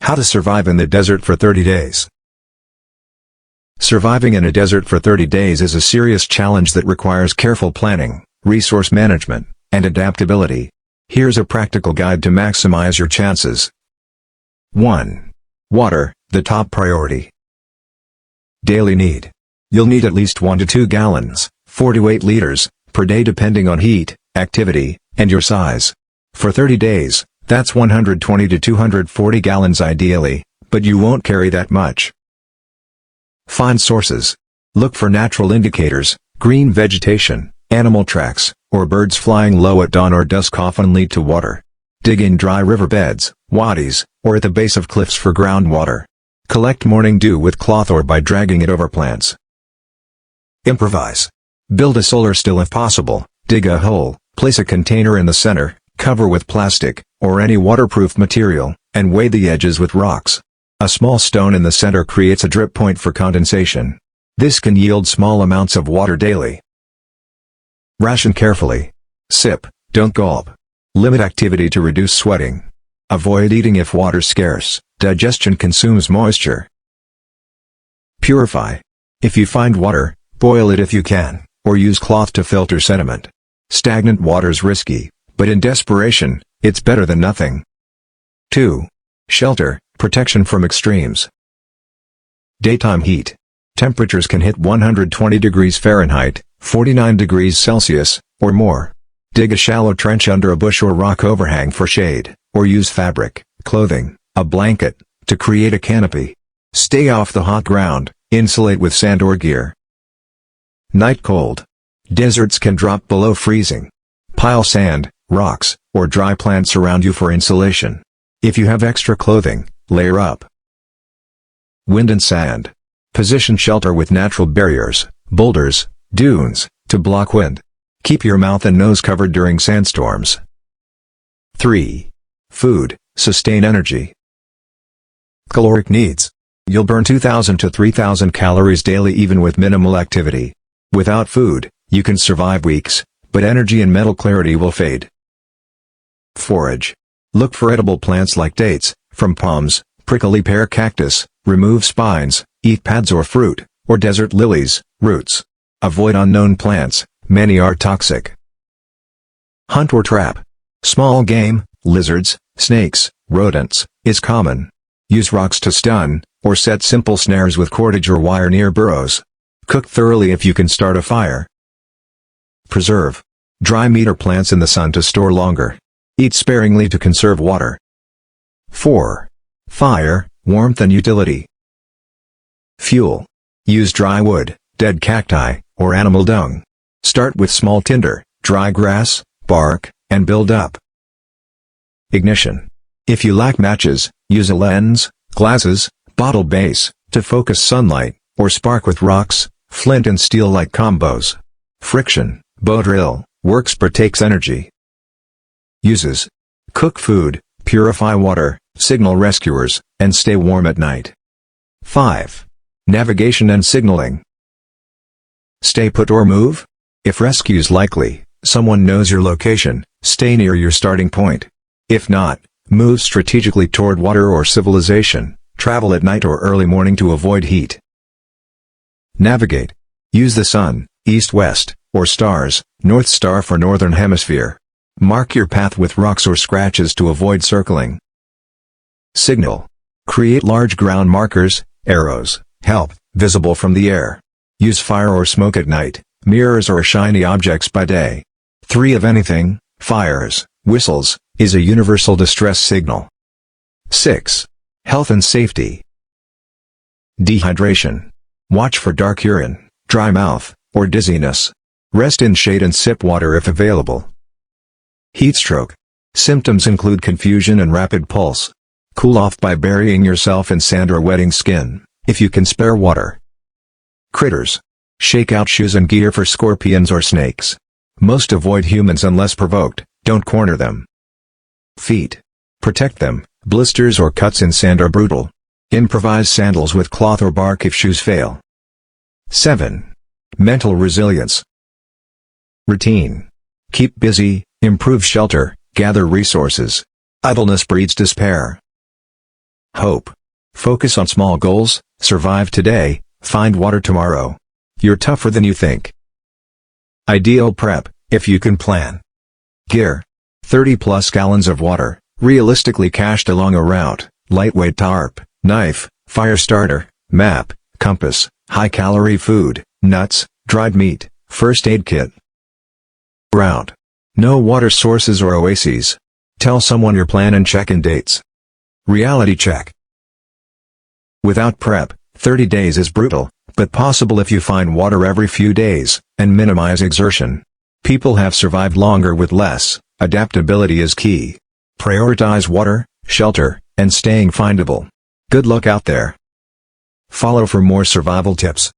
How to survive in the desert for 30 days. Surviving in a desert for 30 days is a serious challenge that requires careful planning, resource management, and adaptability. Here's a practical guide to maximize your chances. 1. Water, the top priority. Daily need. You'll need at least 1 to 2 gallons, 4 to 8 liters, per day depending on heat, activity, and your size. For 30 days, that's 120 to 240 gallons ideally, but you won't carry that much. Find sources. Look for natural indicators. Green vegetation, animal tracks, or birds flying low at dawn or dusk often lead to water. Dig in dry riverbeds, wadis, or at the base of cliffs for groundwater. Collect morning dew with cloth or by dragging it over plants. Improvise. Build a solar still if possible. Dig a hole, place a container in the center, cover with plastic, or any waterproof material, and weigh the edges with rocks. A small stone in the center creates a drip point for condensation. This can yield small amounts of water daily. Ration carefully. Sip, don't gulp. Limit activity to reduce sweating. Avoid eating if water's scarce. Digestion consumes moisture. Purify. If you find water, boil it if you can, or use cloth to filter sediment. Stagnant water's risky, but in desperation, it's better than nothing. 2. Shelter, protection from extremes. Daytime heat. Temperatures can hit 120 degrees Fahrenheit, 49 degrees Celsius, or more. Dig a shallow trench under a bush or rock overhang for shade, or use fabric, clothing, a blanket, to create a canopy. Stay off the hot ground, insulate with sand or gear. Night cold. Deserts can drop below freezing. Pile sand, rocks, or dry plants around you for insulation. If you have extra clothing, layer up. Wind and sand. Position shelter with natural barriers, boulders, dunes, to block wind. Keep your mouth and nose covered during sandstorms. 3. Food, sustain energy. Caloric needs. You'll burn 2,000 to 3,000 calories daily even with minimal activity. Without food, you can survive weeks, but energy and mental clarity will fade. Forage. Look for edible plants like dates, from palms, prickly pear cactus, remove spines, eat pads or fruit, or desert lilies, roots. Avoid unknown plants, many are toxic. Hunt or trap. Small game, lizards, snakes, rodents, is common. Use rocks to stun, or set simple snares with cordage or wire near burrows. Cook thoroughly if you can start a fire. Preserve. Dry meat or plants in the sun to store longer. Eat sparingly to conserve water. 4. Fire, warmth and utility. Fuel. Use dry wood, dead cacti, or animal dung. Start with small tinder, dry grass, bark, and build up. Ignition. If you lack matches, use a lens, glasses, bottle base, to focus sunlight, or spark with rocks, flint and steel like combos. Friction, bow drill, works but takes energy. Uses. Cook food, purify water, signal rescuers, and stay warm at night. 5. Navigation and signaling. Stay put or move? If rescue's likely, someone knows your location, stay near your starting point. If not, move strategically toward water or civilization, travel at night or early morning to avoid heat. Navigate. Use the sun, east-west, or stars, North Star for Northern Hemisphere. Mark your path with rocks or scratches to avoid circling. Signal. Create large ground markers, arrows, help, visible from the air. Use fire or smoke at night, mirrors or shiny objects by day. 3 of anything, fires, whistles, is a universal distress signal. 6. Health and safety. Dehydration. Watch for dark urine, dry mouth, or dizziness. Rest in shade and sip water if available. Heatstroke. Symptoms include confusion and rapid pulse. Cool off by burying yourself in sand or wetting skin, if you can spare water. Critters. Shake out shoes and gear for scorpions or snakes. Most avoid humans unless provoked, don't corner them. Feet. Protect them, blisters or cuts in sand are brutal. Improvise sandals with cloth or bark if shoes fail. 7. Mental resilience. Routine. Keep busy, improve shelter, gather resources. Idleness breeds despair. Hope. Focus on small goals, survive today, find water tomorrow. You're tougher than you think. Ideal prep, if you can plan. Gear. 30+ gallons of water, realistically cached along a route, lightweight tarp, knife, fire starter, map, compass, high-calorie food, nuts, dried meat, first aid kit. Route. No water sources or oases. Tell someone your plan and check-in dates. Reality check. Without prep, 30 days is brutal, but possible if you find water every few days, and minimize exertion. People have survived longer with less. Adaptability is key. Prioritize water, shelter, and staying findable. Good luck out there. Follow for more survival tips.